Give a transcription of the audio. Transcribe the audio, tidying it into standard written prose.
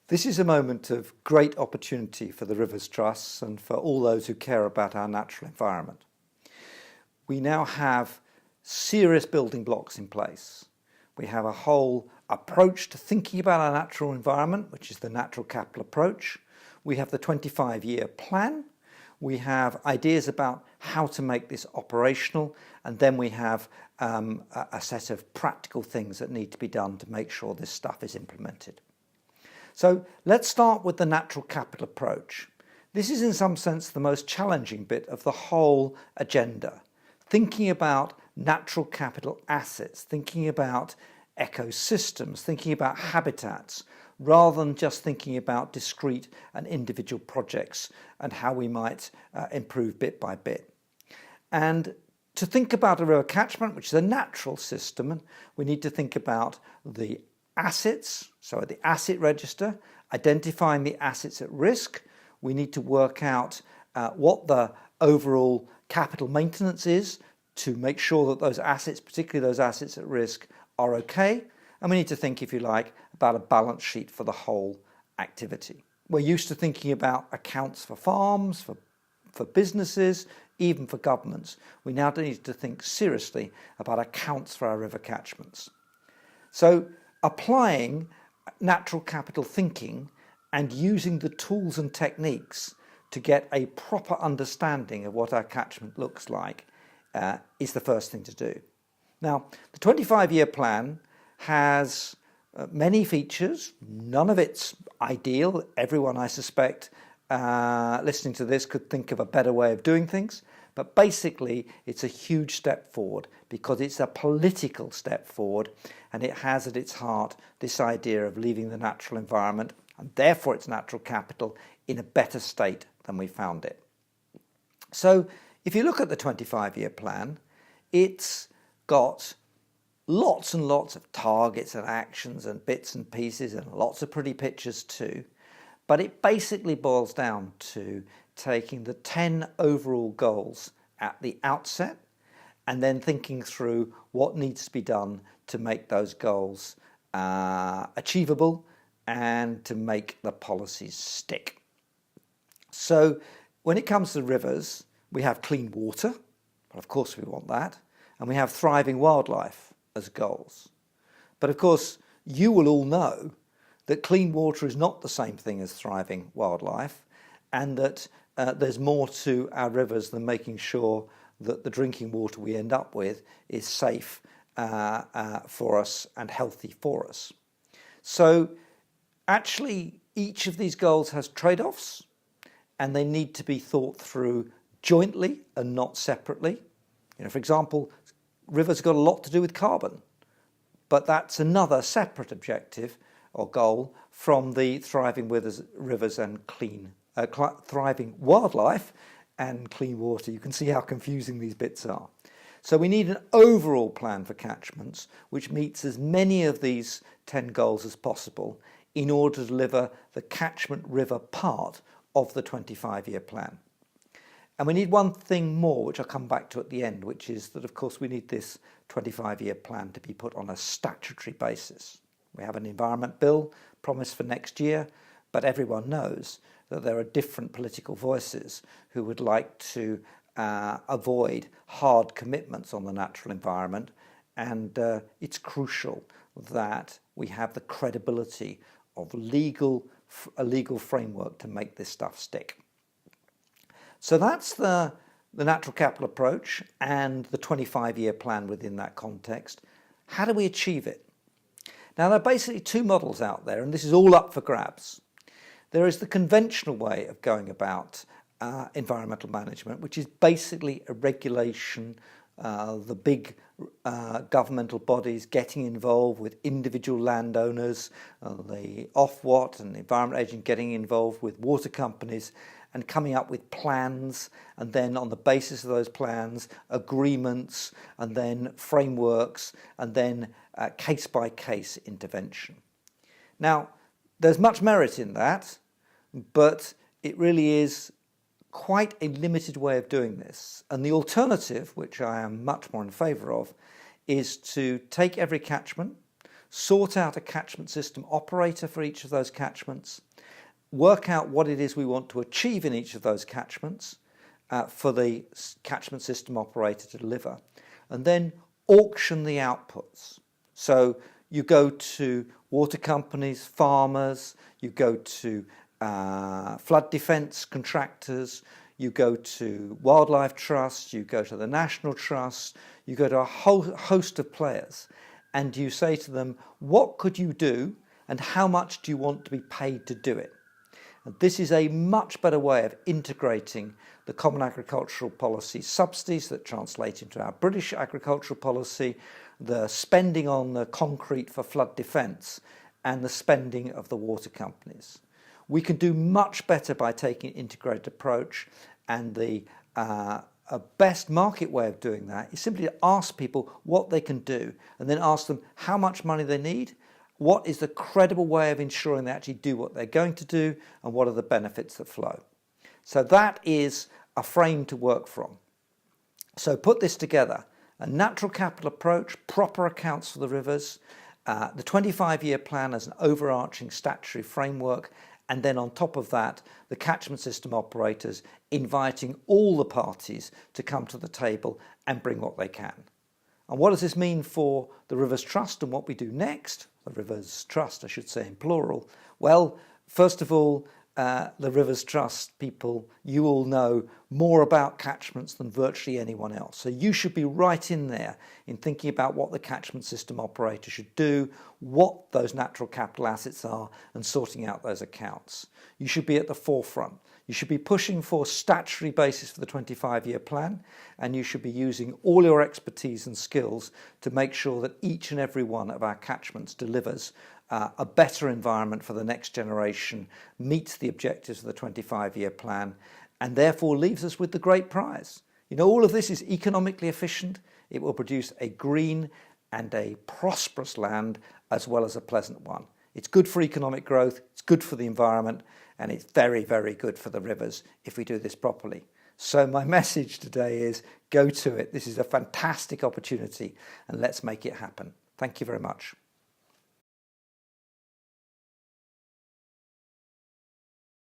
This is a moment of great opportunity for the Rivers Trusts and for all those who care about our natural environment. We now have serious building blocks in place. We have a whole approach to thinking about our natural environment, which is the natural capital approach. We have the 25-year plan. We have ideas about how to make this operational, and then we have a set of practical things that need to be done to make sure this stuff is implemented. So let's start with the natural capital approach. This is in some sense the most challenging bit of the whole agenda. Thinking about natural capital assets, thinking about ecosystems, thinking about habitats, rather than just thinking about discrete and individual projects and how we might improve bit by bit. And to think about a river catchment, which is a natural system, we need to think about the assets, so the asset register, identifying the assets at risk. We need to work out what the overall capital maintenance is to make sure that those assets, particularly those assets at risk, are okay. And we need to think, if you like, about a balance sheet for the whole activity. We're used to thinking about accounts for farms, for businesses, even for governments. We now need to think seriously about accounts for our river catchments. So applying natural capital thinking and using the tools and techniques to get a proper understanding of what our catchment looks like is the first thing to do. Now, the 25-year plan has many features. None of it's ideal. Everyone, I suspect, listening to this could think of a better way of doing things. But basically, it's a huge step forward because it's a political step forward, and it has at its heart this idea of leaving the natural environment, and therefore its natural capital, in a better state than we found it. So if you look at the 25-year plan, it's got lots and lots of targets and actions and bits and pieces and lots of pretty pictures too. But it basically boils down to taking the 10 overall goals at the outset and then thinking through what needs to be done to make those goals achievable and to make the policies stick. So when it comes to rivers, we have clean water, but of course we want that, and we have thriving wildlife as goals. But of course, you will all know that clean water is not the same thing as thriving wildlife, and that there's more to our rivers than making sure that the drinking water we end up with is safe for us and healthy for us. So actually, each of these goals has trade-offs, and they need to be thought through jointly and not separately. For example, rivers have got a lot to do with carbon, but that's another separate objective or goal from the thriving rivers and thriving wildlife and clean water. You can see how confusing these bits are. So we need an overall plan for catchments which meets as many of these 10 goals as possible in order to deliver the catchment river part of the 25-year plan. And we need one thing more, which I'll come back to at the end, which is that, of course, we need this 25-year plan to be put on a statutory basis. We have an environment bill promised for next year, but everyone knows that there are different political voices who would like to avoid hard commitments on the natural environment, and it's crucial that we have the credibility of a legal framework to make this stuff stick. So that's the natural capital approach and the 25-year plan within that context. How do we achieve it? Now, there are basically two models out there, and this is all up for grabs. There is the conventional way of going about environmental management, which is basically a regulation, the big governmental bodies getting involved with individual landowners, the Ofwat and the Environment Agency getting involved with water companies and coming up with plans, and then on the basis of those plans, agreements, and then frameworks, and then case-by-case intervention. Now, there's much merit in that, but it really is quite a limited way of doing this. And the alternative, which I am much more in favour of, is to take every catchment, sort out a catchment system operator for each of those catchments, work out what it is we want to achieve in each of those catchments for the catchment system operator to deliver, and then auction the outputs. So you go to water companies, farmers, you go to flood defence contractors, you go to wildlife trusts, you go to the National Trust, you go to a whole host of players, and you say to them, what could you do and how much do you want to be paid to do it? And this is a much better way of integrating the Common Agricultural Policy subsidies that translate into our British agricultural policy, the spending on the concrete for flood defence, and the spending of the water companies. We can do much better by taking an integrated approach, and the best market way of doing that is simply to ask people what they can do and then ask them how much money they need, what is the credible way of ensuring they actually do what they're going to do, and what are the benefits that flow. So that is a frame to work from. So put this together: a natural capital approach, proper accounts for the rivers, the 25-year plan as an overarching statutory framework, and then on top of that, the catchment system operators inviting all the parties to come to the table and bring what they can. And what does this mean for the Rivers Trust and what we do next? The Rivers Trust, I should say in plural. Well, first of all, the Rivers Trust people, you all know more about catchments than virtually anyone else. So you should be right in there in thinking about what the catchment system operator should do, what those natural capital assets are, and sorting out those accounts. You should be at the forefront. You should be pushing for statutory basis for the 25-year plan, and you should be using all your expertise and skills to make sure that each and every one of our catchments delivers a better environment for the next generation, meets the objectives of the 25-year plan, and therefore leaves us with the great prize. You know, all of this is economically efficient. It will produce a green and a prosperous land as well as a pleasant one. It's good for economic growth, it's good for the environment, and it's very, very good for the rivers if we do this properly. So my message today is go to it. This is a fantastic opportunity, and let's make it happen. Thank you very much.